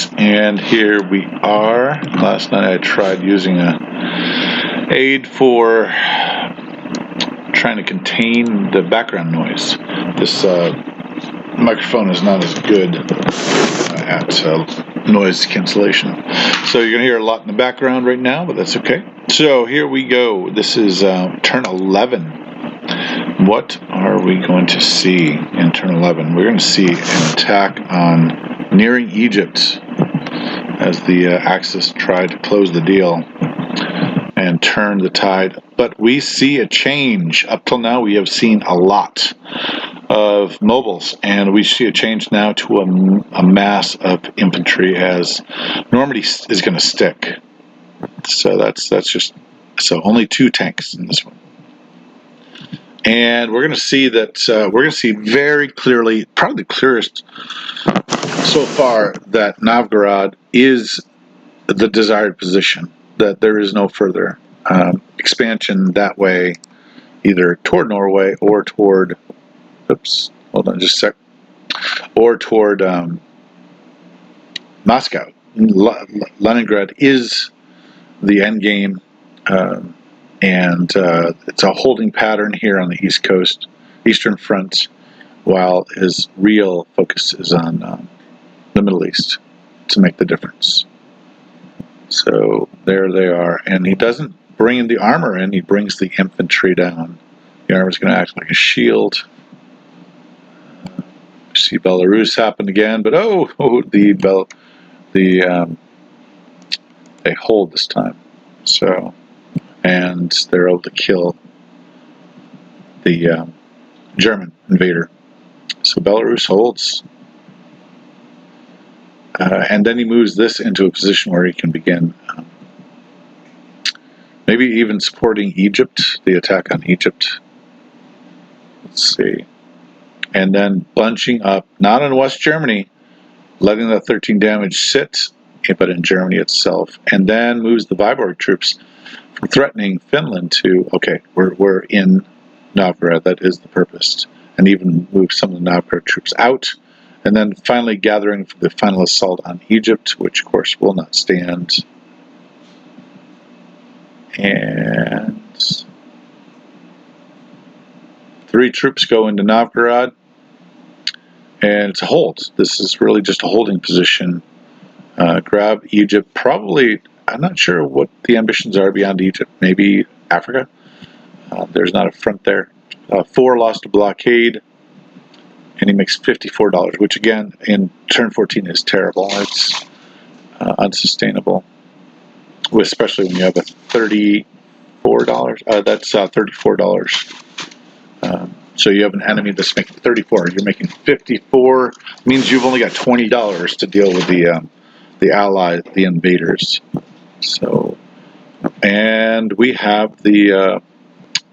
folks, and here we are. Last night I tried using a aid for trying to contain the background noise. This microphone is not as good at noise cancellation, so you're going to hear a lot in the background right now, but that's okay. So here we go. This is turn 11. What are we going to see in turn 11? We're going to see an attack on nearing Egypt as the Axis tried to close the deal and turn the tide. But we see a change. Up till now, we have seen a lot of mobiles, and we see a change now to a mass of infantry as Normandy is going to stick. So that's just so only 2 tanks in this one. And we're going to see that we're going to see very clearly, probably the clearest so far, that Novgorod is the desired position, that there is no further expansion that way, either toward Norway or toward, hold on just a sec, or toward Moscow. Leningrad is the end game. And it's a holding pattern here on the East Coast, Eastern Front, while his real focus is on the Middle East to make the difference. So there they are. And he doesn't bring in the armor in, he brings the infantry down. The armor is going to act like a shield. See Belarus happen again, but they hold this time. So, and they're able to kill the German invader. So Belarus holds. And then he moves this into a position where he can begin maybe even supporting Egypt, the attack on Egypt. Let's see. And then bunching up, not in West Germany, letting the 13 damage sit, but in Germany itself. And then moves the Viborg troops from threatening Finland to, okay, we're in Novgorod, that is the purpose. And even move some of the Novgorod troops out. And then finally gathering for the final assault on Egypt, which of course will not stand. And 3 troops go into Novgorod. And it's a hold. This is really just a holding position. Grab Egypt. Probably, I'm not sure what the ambitions are beyond Egypt. Maybe Africa. There's not a front there. 4 lost a blockade. And he makes $54, which again, in turn 14 is terrible. It's unsustainable. Especially when you have a $34. That's $34. So you have an enemy that's making 34. You're making 54. Means you've only got $20 to deal with the allies, the invaders. So, and we have the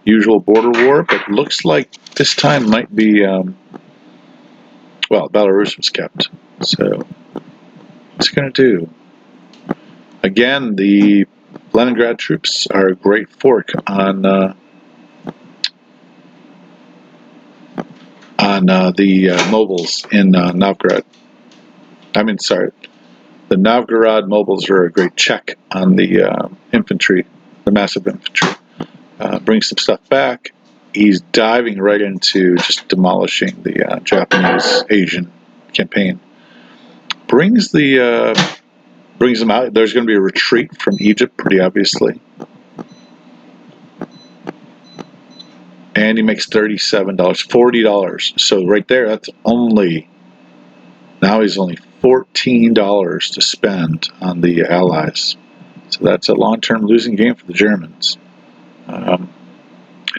usual border war, but looks like this time might be. Well, Belarus was kept. So, what's he going to do? Again, the Leningrad troops are a great fork on the mobiles in Novgorod. The Novgorod mobiles are a great check on the infantry, the massive infantry. Bring some stuff back. He's diving right into just demolishing the Japanese-Asian campaign. Brings them out. There's going to be a retreat from Egypt, pretty obviously. And he makes $37, $40. So right there, that's only, now he's only $14 to spend on the Allies. So that's a long-term losing game for the Germans. I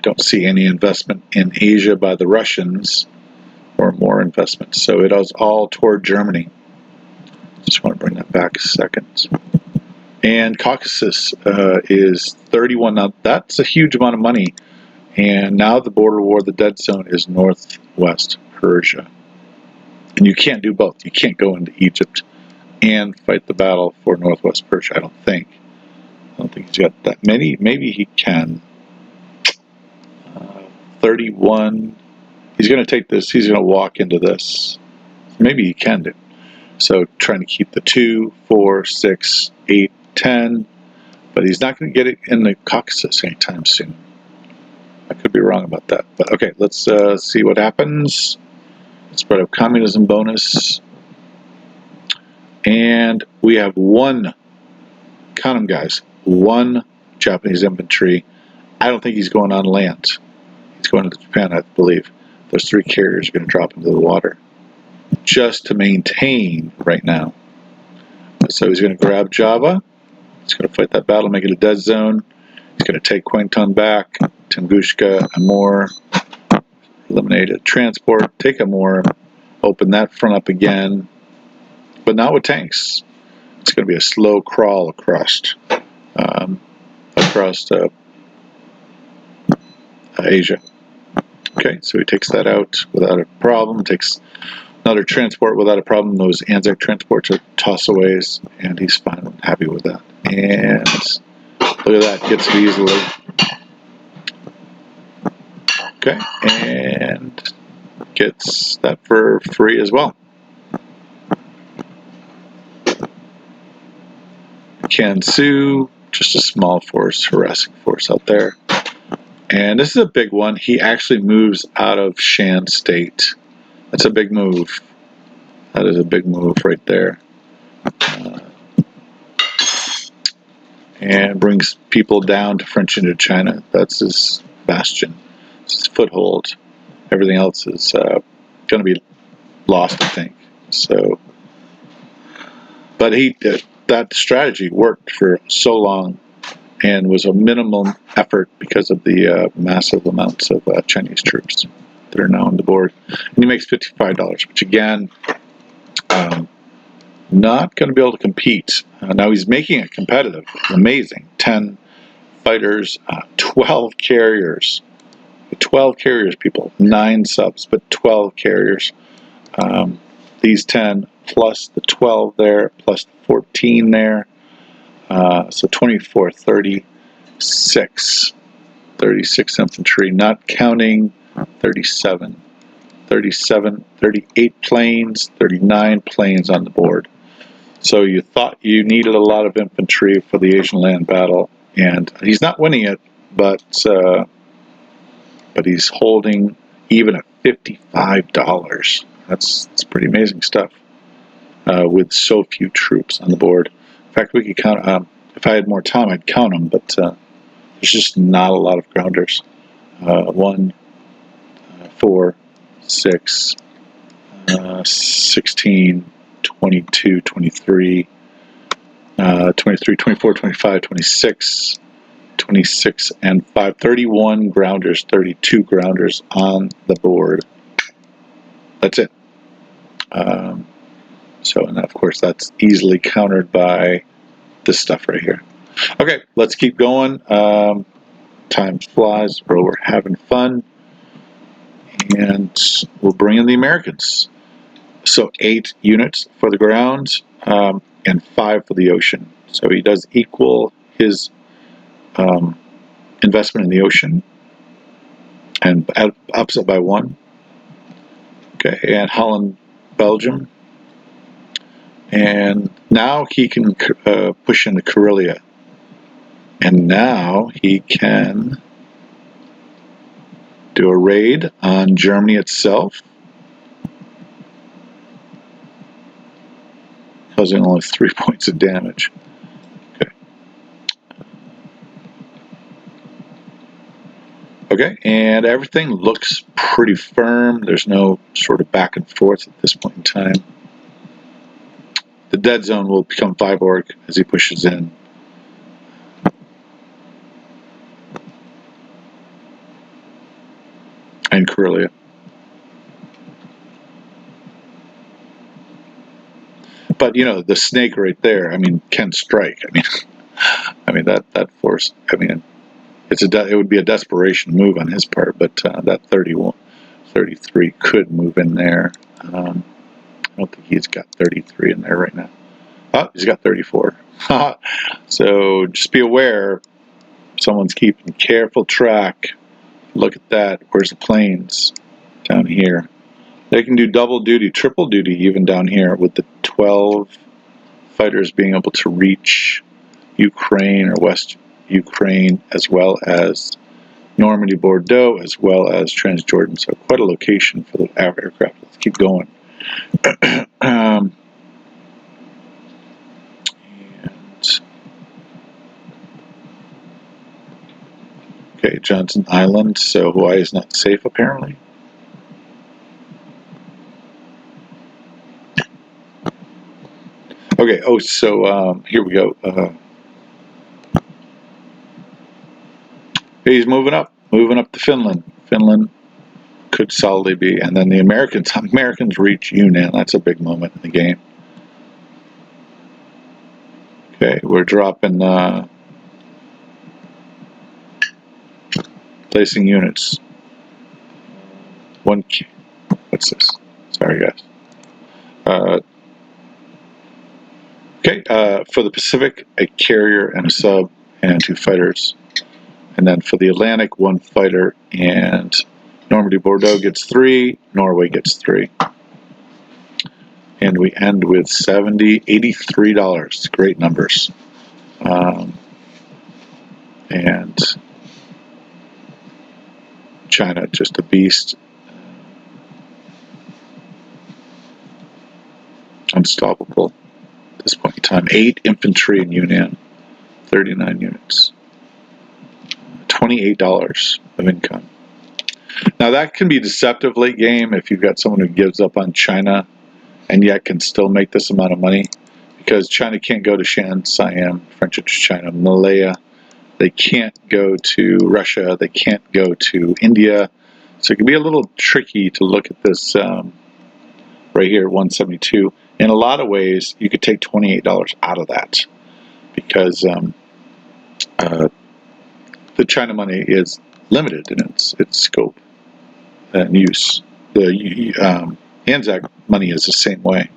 don't see any investment in Asia by the Russians, or more investment. So it is all toward Germany. Just want to bring that back a second. And Caucasus is 31. Now that's a huge amount of money. And now the border war, the dead zone, is northwest Persia. And you can't do both. You can't go into Egypt and fight the battle for northwest Persia, I don't think. I don't think he's got that many. Maybe he can. 31. He's going to take this. He's going to walk into this. Maybe he can do. So trying to keep the 2, 4, 6, 8, 10, but he's not going to get it in the Caucasus anytime soon. I could be wrong about that, but okay, let's see what happens. Spread of communism bonus, and we have one, count them guys, one Japanese infantry. I don't think he's going on land. He's going to Japan, I believe. Those 3 carriers are going to drop into the water just to maintain right now. So he's going to grab Java. He's going to fight that battle, make it a dead zone. He's going to take Kwangtung back, Tunguska, Amur, eliminate a transport, take Amur, open that front up again, but not with tanks. It's going to be a slow crawl across Asia. Okay, so he takes that out without a problem, takes another transport without a problem. Those Anzac transports are tossaways, and he's fine, happy with that. And look at that, gets it easily. Okay, and gets that for free as well. Kansu, just a small force, harassing force out there. And this is a big one. He actually moves out of Shan State. That's a big move. That is a big move right there. And brings people down to French Indochina. That's his bastion. It's his foothold. Everything else is going to be lost, I think. So, but that strategy worked for so long and was a minimum effort because of the massive amounts of Chinese troops that are now on the board. And he makes $55, which again, not going to be able to compete. Now he's making it competitive. Amazing. 10 fighters, 12 carriers. 12 carriers, people. 9 subs, but 12 carriers. These 10 plus the 12 there, plus the 14 there. So 24, 36. 36 infantry, not counting 37. 38 planes, 39 planes on the board. So you thought you needed a lot of infantry for the Asian land battle, and he's not winning it, but he's holding even at $55. That's pretty amazing stuff with so few troops on the board. In fact, we could count. If I had more time, I'd count them, but there's just not a lot of grounders. 1, 4, 6, 16, 22, 23, 23, 24, 25, 26, 26, and 5. 31 grounders, 32 grounders on the board. That's it. And of course, that's easily countered by this stuff right here. Okay, let's keep going. Time flies, bro. We're having fun. And we'll bring in the Americans. So 8 units for the ground and 5 for the ocean. So he does equal his investment in the ocean and ups it by 1. Okay, and Holland, Belgium. And now he can push into Karelia. And now he can do a raid on Germany itself, causing only 3 points of damage. Okay, and everything looks pretty firm. There's no sort of back and forth at this point in time. The dead zone will become Viborg as he pushes in. And Karelia. But you know, the snake right there, I mean, can strike. I mean that force, I mean, it would be a desperation move on his part, but that 31, 33 could move in there. I don't think he's got 33 in there right now. Oh, he's got 34. So just be aware, someone's keeping careful track. Look at that. Where's the planes? Down here. They can do double duty, triple duty even down here with the 12 fighters being able to reach Ukraine or West Ukraine, as well as Normandy, Bordeaux, as well as Transjordan. So quite a location for the aircraft. Let's keep going. And okay, Johnson Island. So Hawaii is not safe apparently. Okay. Oh, so here we go. He's moving up to Finland. Finland could solidly be, and then the Americans reach Yunnan. That's a big moment in the game. Okay, we're dropping, placing units. What's this? Sorry, guys. Okay, for the Pacific, a carrier and a sub and 2 fighters. And then for the Atlantic, 1 fighter, and Normandy Bordeaux gets 3, Norway gets 3. And we end with $83. Great numbers. And China, just a beast. Unstoppable at this point in time. 8 infantry in Yunnan, 39 units. $28 of income. Now that can be deceptive late game if you've got someone who gives up on China and yet can still make this amount of money, because China can't go to Shan, Siam, French China, Malaya. They can't go to Russia. They can't go to India. So it can be a little tricky to look at this right here, 172. In a lot of ways, you could take $28 out of that, because the China money is limited in its scope and use. The Anzac money is the same way,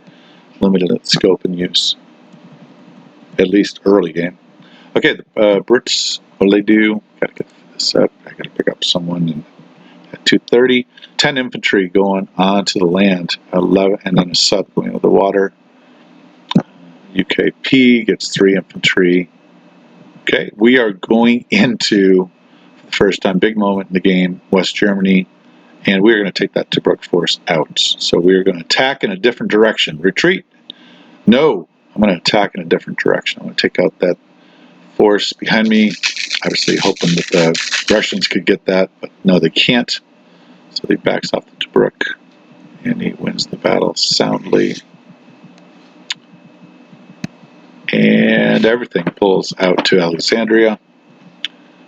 limited in its scope and use, at least early game. Okay, the Brits, what do they do? Gotta get this up. I gotta pick up someone at 2:30. 10 infantry going onto the land, 11, and then a sub going over the water. UKP gets 3 infantry. Okay, we are going into, for the first time, big moment in the game, West Germany, and we're going to take that Tobruk force out. So we're going to attack in a different direction. Retreat? No, I'm going to attack in a different direction. I'm going to take out that force behind me, obviously hoping that the Russians could get that, but no, they can't. So he backs off the Tobruk, and he wins the battle soundly. And everything pulls out to Alexandria,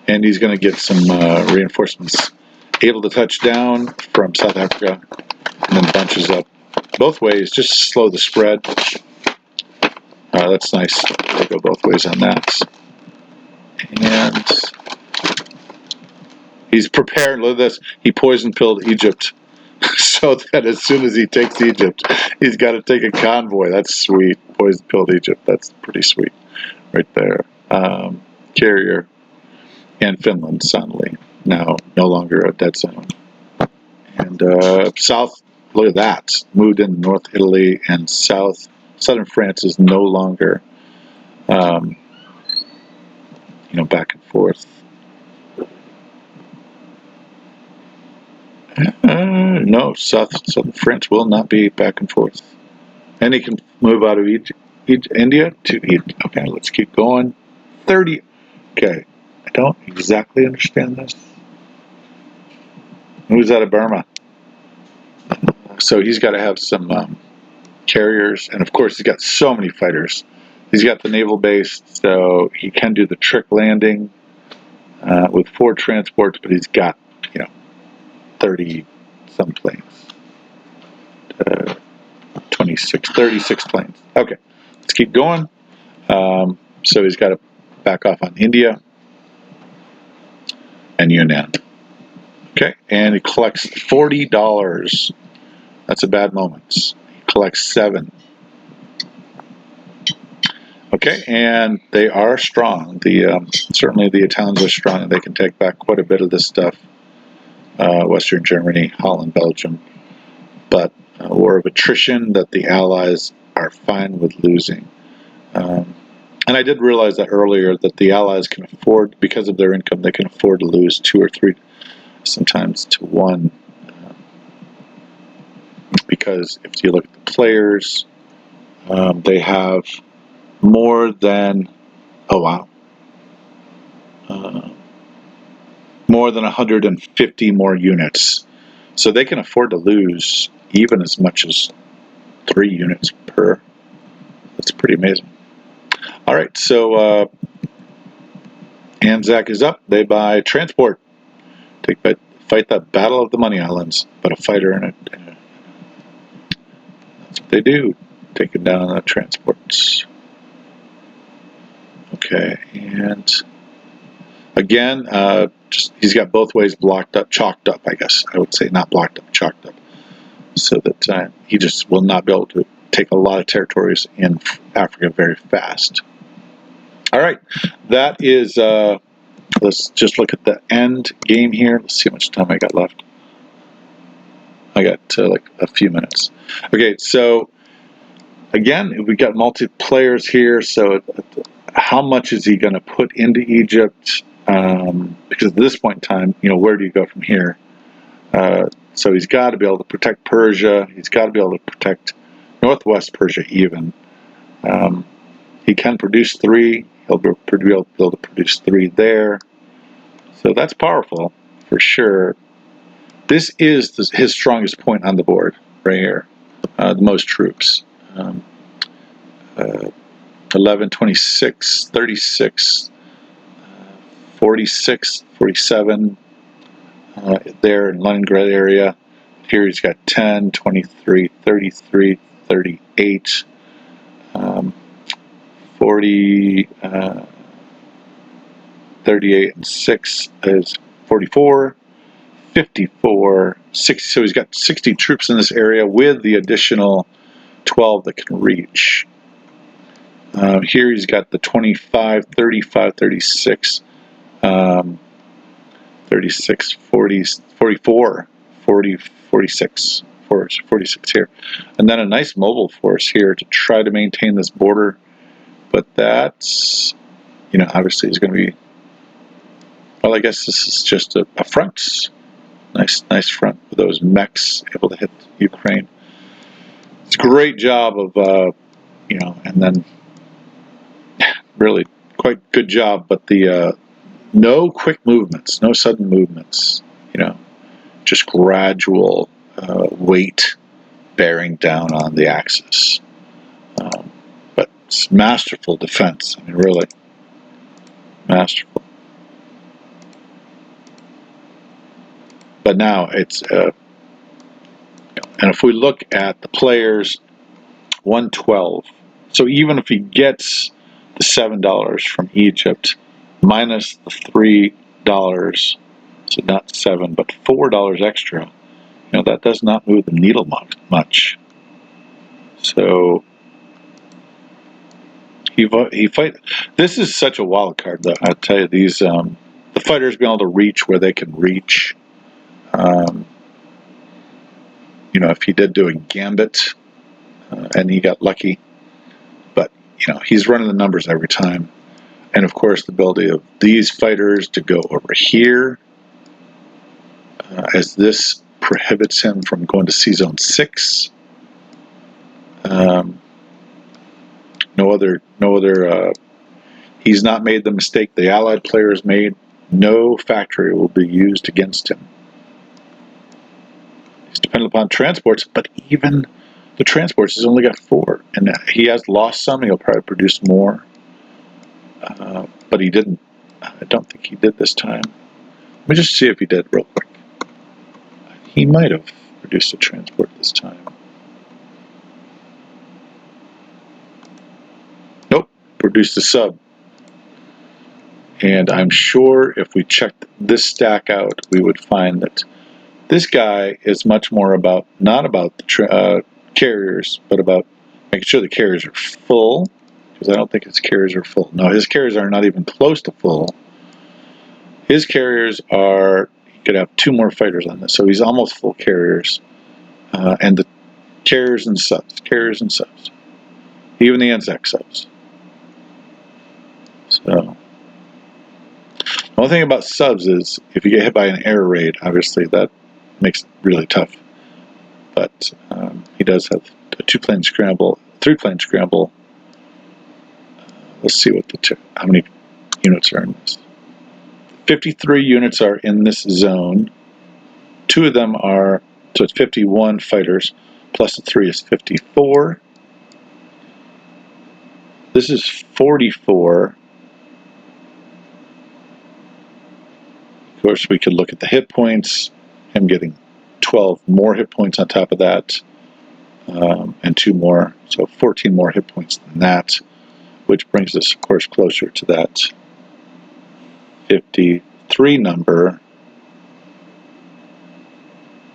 and he's going to get some reinforcements able to touch down from South Africa, and then bunches up both ways just to slow the spread. That's nice. They go both ways on that. And he's prepared. Look at this. He poison-pilled Egypt so that as soon as he takes Egypt, he's got to take a convoy. That's sweet. Poison-pilled Egypt. That's pretty sweet right there. Carrier and Finland suddenly now no longer a dead zone. And south, look at that, moved into North Italy, and southern France is no longer, back and forth. No, southern France will not be back and forth. And he can move out of India to Egypt. Okay, let's keep going. 30. Okay, I don't exactly understand this. Moves out of Burma. So he's got to have some carriers, and of course he's got so many fighters. He's got the naval base, so he can do the trick landing with 4 transports, but he's got 30 some planes, 36 planes. Okay, let's keep going. So he's got to back off on India and Yunnan. Okay, and he collects $40. That's a bad moment. He collects 7. Okay, and they are strong. Certainly the Italians are strong, and they can take back quite a bit of this stuff. Western Germany, Holland, Belgium. but a war of attrition that the Allies are fine with losing. And I did realize that earlier, that the Allies can afford, because of their income, they can afford to lose 2 or 3, sometimes to 1. Because if you look at the players, they have more than, oh wow, more than 150 more units. So they can afford to lose even as much as 3 units per. That's pretty amazing. All right, so Anzac is up. They buy transport. Fight that battle of the Money Islands. But a fighter in it. That's what they do. Taking down the transports. Okay, and again, he's got both ways blocked up, chalked up, I guess. I would say not blocked up, chalked up. So that he just will not be able to take a lot of territories in Africa very fast. All right, that is, let's just look at the end game here. Let's see how much time I got left. I got like a few minutes. Okay, so again, we got multiplayers here. So how much is he going to put into Egypt? Because at this point in time, where do you go from here? So he's got to be able to protect Persia. He's got to be able to protect Northwest Persia even. He can produce 3. He'll be able to produce 3 there. So that's powerful for sure. This is his strongest point on the board right here. The most troops. 11, 26, 36, 46, 47 there in Leningrad area. Here he's got 10, 23, 33, 38, 40, 38 and 6 is 44, 54, 60. So he's got 60 troops in this area with the additional 12 that can reach. Here he's got the 25, 35, 36, 36, 40, 44, 40, 46, 46 here. And then a nice mobile force here to try to maintain this border. But that's, obviously he's going to be, well, I guess this is just a front. Nice front with those mechs able to hit Ukraine. It's a great job of, and then really quite good job, but the no quick movements, no sudden movements, just gradual weight bearing down on the axis. But it's masterful defense. I mean, really masterful. But now it's, and if we look at the players, 112. So even if he gets the $7 from Egypt, minus the $3, so not 7, but $4 extra, that does not move the needle much. So he fight. This is such a wild card, though. I tell you, these the fighters being able to reach where they can reach. If he did do a gambit, and he got lucky, but he's running the numbers every time. And of course, the ability of these fighters to go over here, as this prohibits him from going to C-Zone 6. No other. He's not made the mistake the Allied players made. No factory will be used against him. He's dependent upon transports, but even the transports, he's only got 4, and he has lost some. He'll probably produce more, but he didn't. I don't think he did this time. Let me just see if he did real quick. He might have produced a transport this time. Nope, produced a sub. And I'm sure if we checked this stack out, we would find that this guy is much more about, not about the carriers, but about making sure the carriers are full, because I don't think his carriers are full. No, his carriers are not even close to full. His carriers are, he could have 2 more fighters on this, so he's almost full carriers. And the Carriers and subs. Carriers and subs. Even the Anzac subs. So, the only thing about subs is if you get hit by an air raid, obviously that makes it really tough. But he does have a 2-plane scramble, 3-plane scramble. Let's see what how many units are in this. 53 units are in this zone. 2 of them are, so it's 51 fighters, plus the 3 is 54. This is 44. Of course, we could look at the hit points. Him getting 12 more hit points on top of that, and 2 more, so 14 more hit points than that, which brings us, of course, closer to that 53 number.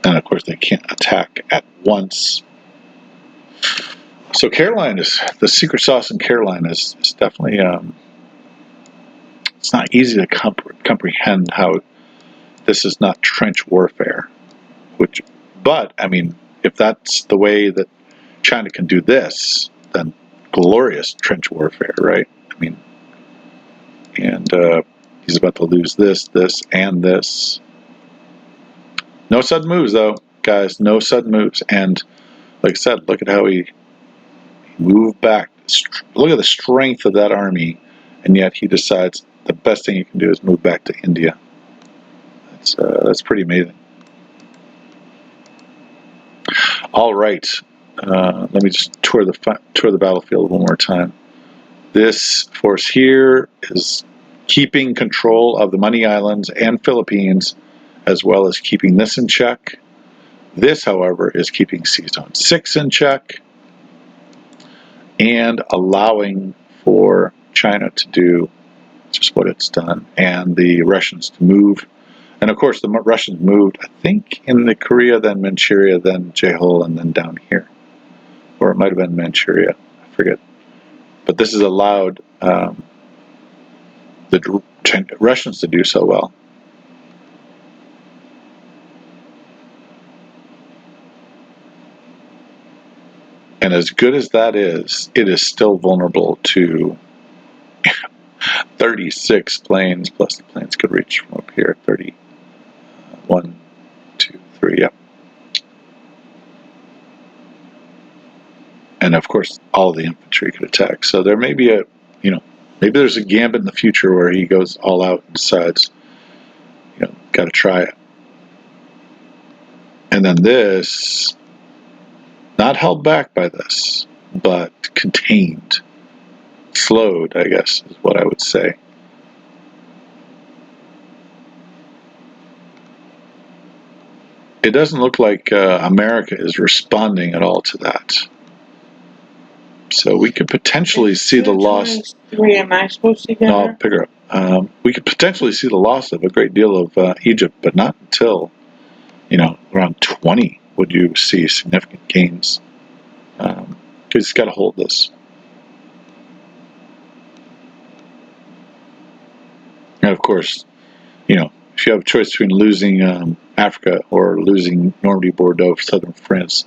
And of course, they can't attack at once. So Caroline is, the secret sauce in Caroline is definitely, it's not easy to comprehend how this is not trench warfare. But, I mean, if that's the way that China can do this, then glorious trench warfare, right? I mean, and he's about to lose this, and this. No sudden moves, though, guys. No sudden moves. And like I said, look at how he moved back. Look at the strength of that army, and yet he decides the best thing he can do is move back to India. That's pretty amazing. All right, let me just tour the battlefield one more time. This force here is keeping control of the Money Islands and Philippines, as well as keeping this in check. This, however, is keeping Sea Zone 6 in check and allowing for China to do just what it's done, and the Russians to move. And of course, the Russians moved, I think, in the Korea, then Manchuria, then Jehol, and then down here. Or it might have been Manchuria, I forget. But this has allowed the Russians to do so well. And as good as that is, it is still vulnerable to 36 planes, plus the planes could reach from up here, 31, 2, 3, yeah. And of course, all the infantry could attack. So there may be maybe there's a gambit in the future where he goes all out and decides, got to try it. And then this, not held back by this, but contained, slowed, I guess, is what I would say. It doesn't look like America is responding at all to that. So we could potentially see the loss. 3, am I supposed to get No, I'll pick her up. We could potentially see the loss of a great deal of Egypt, but not until, around 20 would you see significant gains. Because he's got to hold this. And of course, if you have a choice between losing Africa or losing Normandy, Bordeaux, southern France,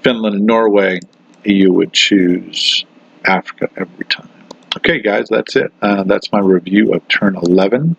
Finland, and Norway, you would choose Africa every time. Okay, guys, that's it. That's my review of turn 11.